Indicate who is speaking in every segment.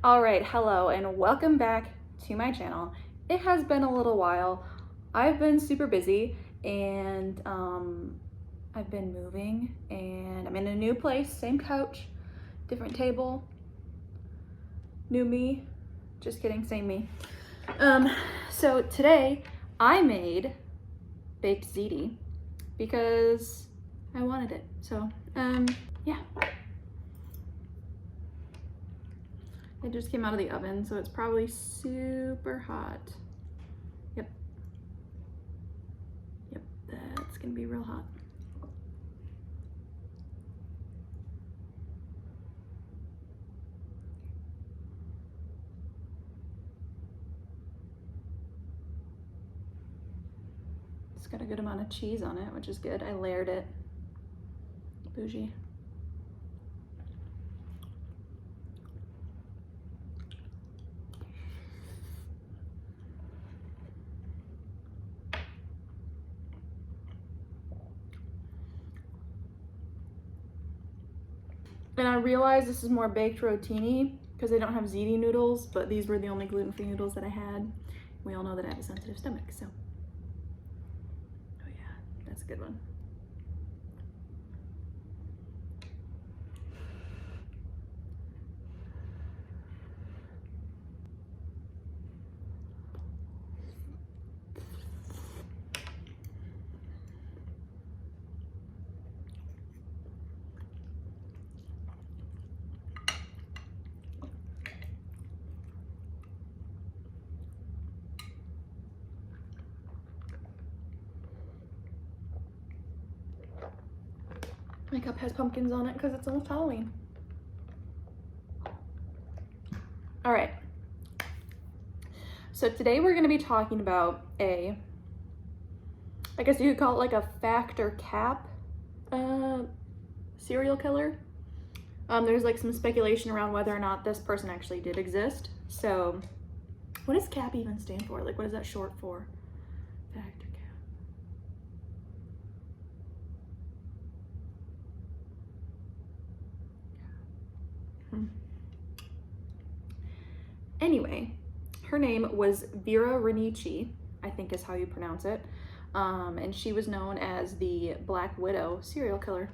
Speaker 1: All right, hello and welcome back to my channel. It has been a little while. I've been super busy and I've been moving and I'm in a new place, same couch, different table, new me. Just kidding, same me. So today I made baked ziti because I wanted it. So yeah. It just came out of the oven, so it's probably super hot. Yep, that's gonna be real hot. It's got a good amount of cheese on it, which is good. I layered it. Bougie. And I realized this is more baked rotini because they don't have ziti noodles, but these were the only gluten-free noodles that I had. We all know that I have a sensitive stomach, so. Oh yeah, that's a good one. My cup has pumpkins on it because it's almost Halloween. All right. So today we're going to be talking about I guess you could call it like a fact or cap serial killer. There's like some speculation around whether or not this person actually did exist. So what does cap even stand for? Like, what is that short for? Fact or cap? Anyway, her name was Vera Renichi, I think is how you pronounce it. And she was known as the Black Widow serial killer.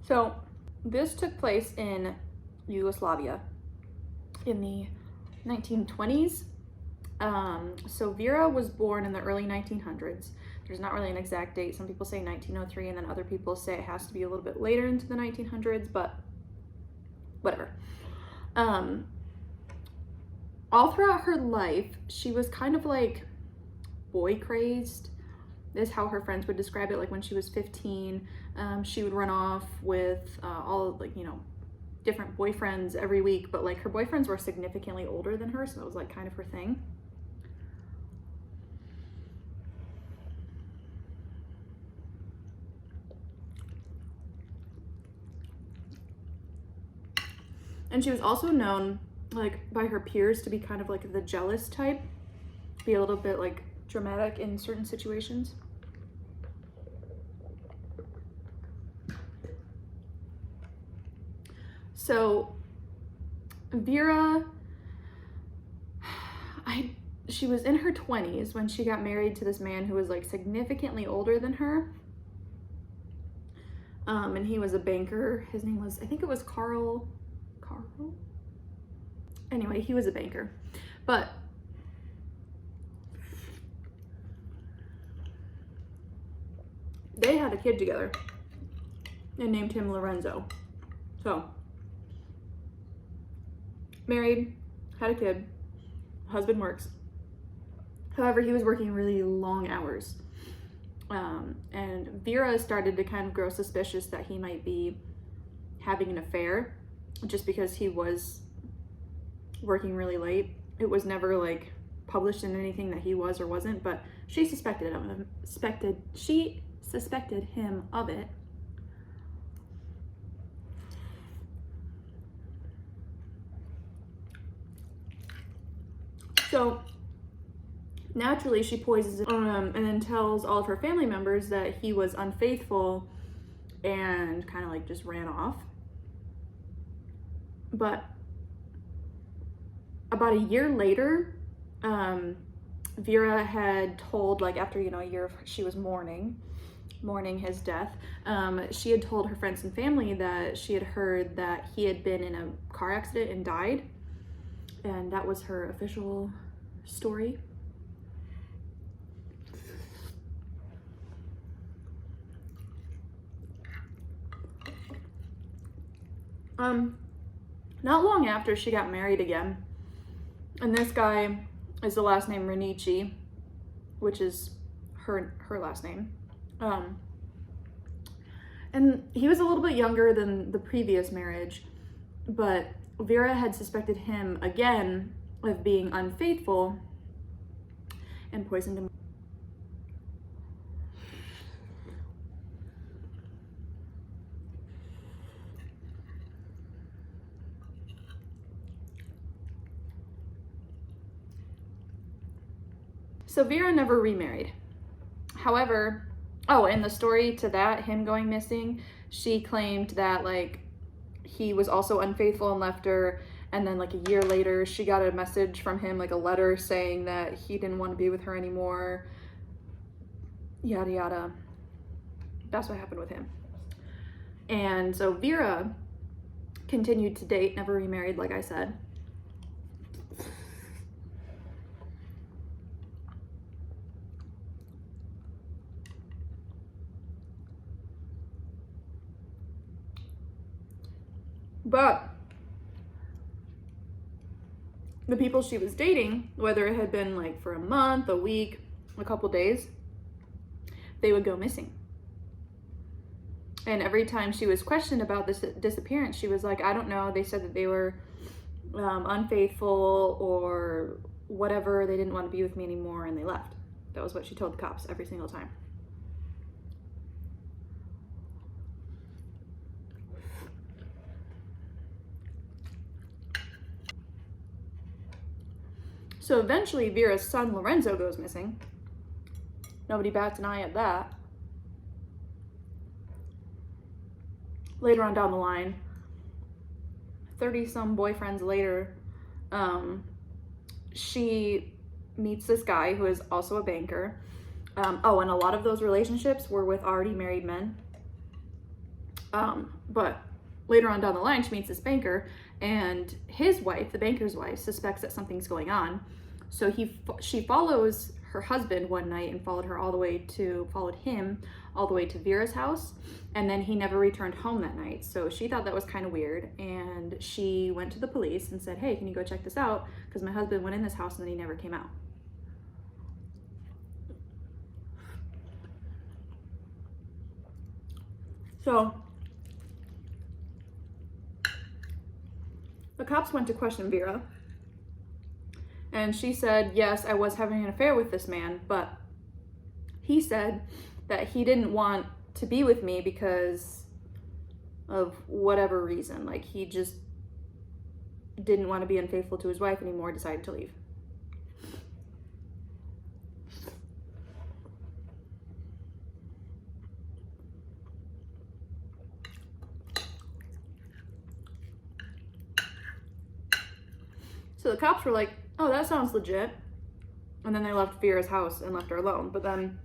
Speaker 1: So this took place in Yugoslavia in the 1920s. So Vera was born in the early 1900s. There's not really an exact date. Some people say 1903 and then other people say it has to be a little bit later into the 1900s, but whatever. All throughout her life, she was kind of like boy crazed. This is how her friends would describe it. Like when she was 15, she would run off with all like, you know, different boyfriends every week, but like her boyfriends were significantly older than her, so it was like kind of her thing. And she was also known like by her peers to be kind of like the jealous type, be a little bit like dramatic in certain situations. So Vera, she was in her 20s when she got married to this man who was like significantly older than her. And he was a banker. His name was, I think it was Carl? Anyway, he was a banker. But they had a kid together and named him Lorenzo. So married, had a kid, husband works. However, he was working really long hours. And Vera started to kind of grow suspicious that he might be having an affair just because he was working really late. It was never like published in anything that he was or wasn't, but she suspected him of it. So naturally she poisons him, and then tells all of her family members that he was unfaithful and kind of like just ran off. But about a year later, Vera had told, like after, a year she was mourning his death, she had told her friends and family that she had heard that he had been in a car accident and died. And that was her official story. Not long after, she got married again. And this guy is the last name Renichi, which is her last name. And he was a little bit younger than the previous marriage, but Vera had suspected him again of being unfaithful and poisoned him. So Vera never remarried. However, and the story to that, him going missing, she claimed that like he was also unfaithful and left her, and then like a year later she got a message from him, like a letter saying that he didn't want to be with her anymore, yada yada. That's what happened with him. And so Vera continued to date, never remarried, like I said. But the people she was dating, whether it had been like for a month, a week, a couple days, they would go missing. And every time she was questioned about this disappearance, she was like, I don't know. They said that they were unfaithful or whatever. They didn't want to be with me anymore, and they left. That was what she told the cops every single time. So eventually Vera's son Lorenzo goes missing. Nobody bats an eye at that. Later on down the line, 30-some boyfriends later, she meets this guy who is also a banker. And a lot of those relationships were with already married men. But later on down the line, she meets this banker, and his wife, the banker's wife, suspects that something's going on. So she follows her husband one night and followed him all the way to Vera's house, and then he never returned home that night. So she thought that was kind of weird, and she went to the police and said, hey, can you go check this out? Because my husband went in this house and then he never came out. So the cops went to question Vera, and she said, yes, I was having an affair with this man, but he said that he didn't want to be with me because of whatever reason. Like, he just didn't want to be unfaithful to his wife anymore, decided to leave. So the cops were like, oh, that sounds legit. And then they left Vera's house and left her alone. But then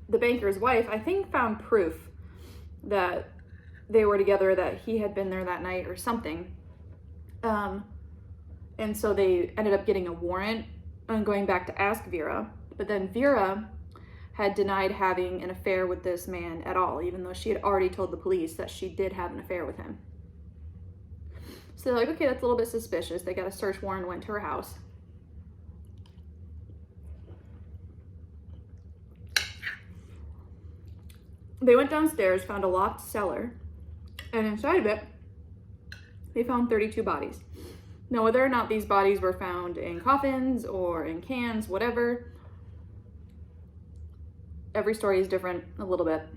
Speaker 1: the banker's wife, I think, found proof that they were together, that he had been there that night or something. And so they ended up getting a warrant and going back to ask Vera. But then Vera had denied having an affair with this man at all, even though she had already told the police that she did have an affair with him. So they're like, okay, that's a little bit suspicious. They got a search warrant, went to her house. They went downstairs, found a locked cellar, and inside of it, they found 32 bodies. Now, whether or not these bodies were found in coffins or in cans, whatever, every story is different a little bit.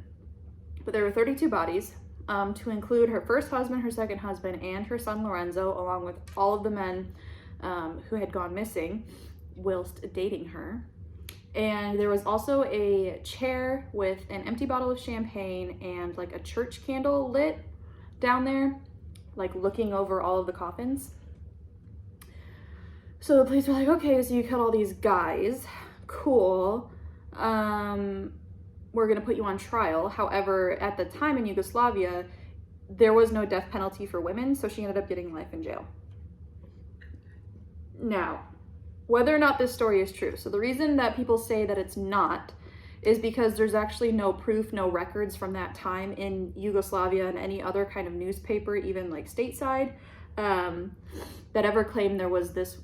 Speaker 1: But there were 32 bodies, to include her first husband, her second husband, and her son Lorenzo, along with all of the men who had gone missing whilst dating her. And there was also a chair with an empty bottle of champagne and like a church candle lit down there, like looking over all of the coffins. So the police were like, okay, so you killed all these guys, cool. We're gonna put you on trial. However, at the time in Yugoslavia, there was no death penalty for women, so she ended up getting life in jail. Now, whether or not this story is true. So the reason that people say that it's not is because there's actually no proof, no records from that time in Yugoslavia and any other kind of newspaper, even like stateside, that ever claimed there was this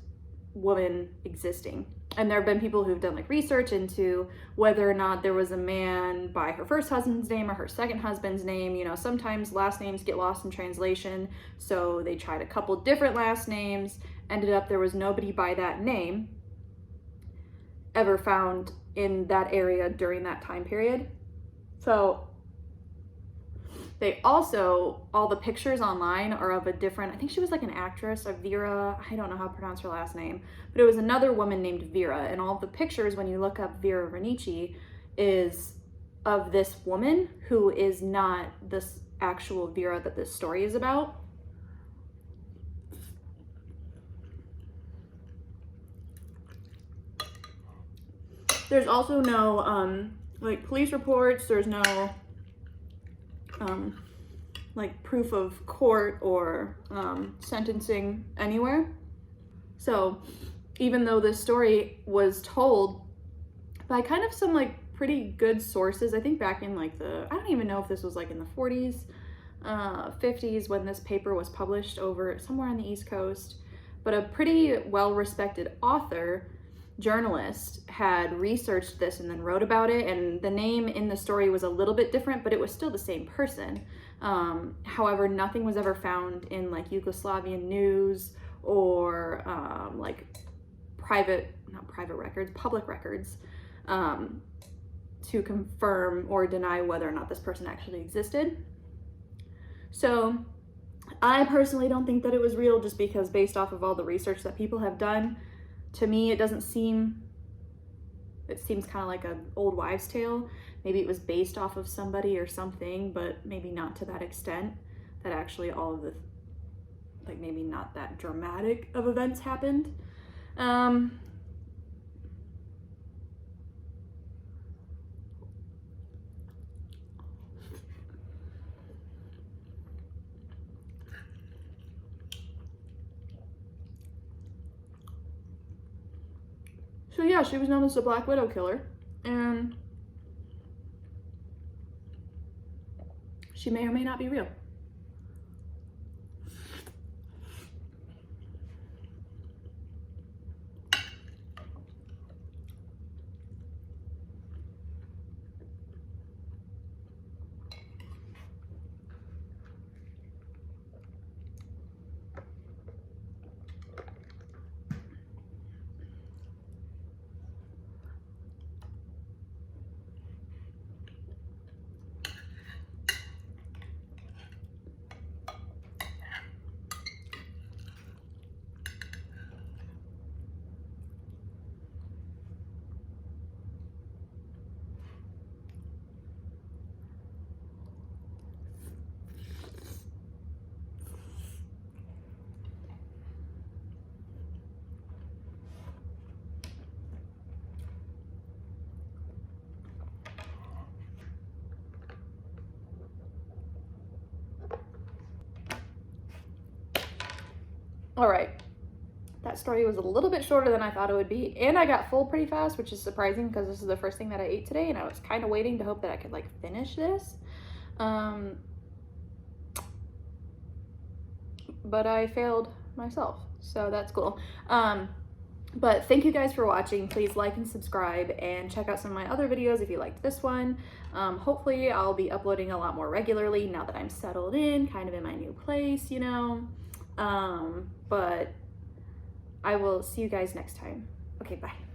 Speaker 1: woman existing. And there have been people who've done like research into whether or not there was a man by her first husband's name or her second husband's name. You know, sometimes last names get lost in translation, so they tried a couple different last names. Ended up there was nobody by that name ever found in that area during that time period. So they also, all the pictures online are of a different, I think she was like an actress, a Vera, I don't know how to pronounce her last name, but it was another woman named Vera. And all the pictures, when you look up Vera Renichi, is of this woman who is not this actual Vera that this story is about. There's also no like police reports, there's no like proof of court or sentencing anywhere. So even though this story was told by kind of some like pretty good sources, I think back in like I don't even know if this was like in the 40s, 50s when this paper was published over somewhere on the East Coast, but a pretty well-respected author, journalist, had researched this and then wrote about it, and the name in the story was a little bit different, but it was still the same person. However, nothing was ever found in like Yugoslavian news or like public records to confirm or deny whether or not this person actually existed. So I personally don't think that it was real, just because based off of all the research that people have done, to me, it seems kind of like an old wives' tale. Maybe it was based off of somebody or something, but maybe not to that extent, that actually all of the, like maybe not that dramatic of events happened. So yeah, she was known as the Black Widow Killer, and she may or may not be real. All right, that story was a little bit shorter than I thought it would be, and I got full pretty fast, which is surprising because this is the first thing that I ate today, and I was kind of waiting to hope that I could like finish this. But I failed myself, so that's cool. But thank you guys for watching. Please like and subscribe, and check out some of my other videos if you liked this one. Hopefully I'll be uploading a lot more regularly now that I'm settled in, kind of in my new place, you know. But I will see you guys next time. Okay, bye.